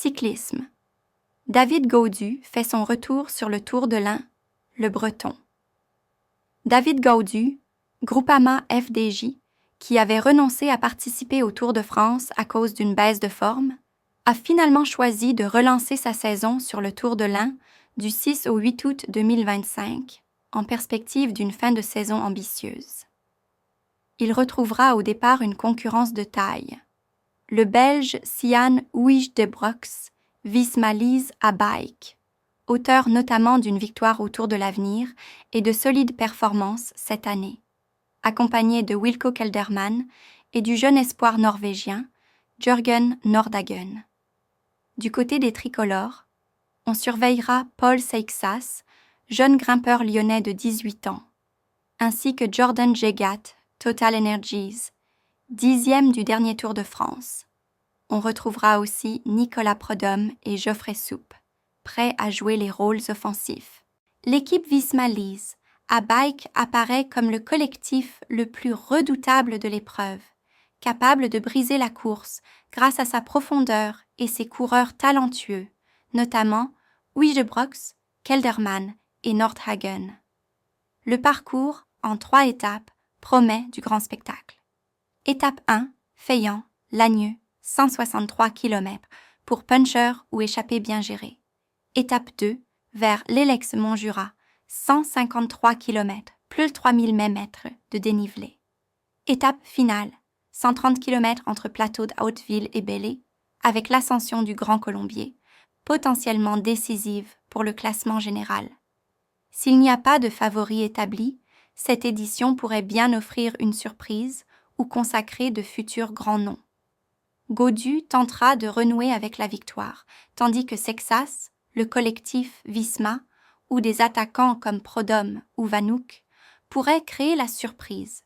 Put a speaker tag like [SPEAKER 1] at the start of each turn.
[SPEAKER 1] Cyclisme. David Gaudu fait son retour sur le Tour de l'Ain, le Breton. David Gaudu, Groupama FDJ, qui avait renoncé à participer au Tour de France à cause d'une baisse de forme, a finalement choisi de relancer sa saison sur le Tour de l'Ain du 6 au 8 août 2025, en perspective d'une fin de saison ambitieuse. Il retrouvera au départ une concurrence de taille. Le Belge Sian Huijsdebroeks Visma Lease à bike, auteur notamment d'une victoire au Tour de l'Avenir et de solides performances cette année, accompagné de Wilco Kelderman et du jeune espoir norvégien Jørgen Nordhagen. Du côté des tricolores, on surveillera Paul Seixas, jeune grimpeur lyonnais de 18 ans, ainsi que Jordan Jegat, Total Energies, 10e du dernier Tour de France. On retrouvera aussi Nicolas Prudhomme et Geoffrey Soupe, prêts à jouer les rôles offensifs. L'équipe Visma Lease à bike apparaît comme le collectif le plus redoutable de l'épreuve, capable de briser la course grâce à sa profondeur et ses coureurs talentueux, notamment Huijsdebroeks, Kelderman et Nordhagen. Le parcours, en 3 étapes, promet du grand spectacle. Étape 1, Feyant, Lagneux, 163 km pour puncher ou échappée bien gérée. Étape 2, vers l'Elex-Montjura, 153 km, plus 3000 mètres de dénivelé. Étape finale, 130 km entre plateaux de Hauteville et Belley, avec l'ascension du Grand Colombier, potentiellement décisive pour le classement général. S'il n'y a pas de favori établi, cette édition pourrait bien offrir une surprise ou consacrer de futurs grands noms. Gaudu tentera de renouer avec la victoire, tandis que Seixas, le collectif Visma, ou des attaquants comme Prudhomme ou Vanouk, pourraient créer la surprise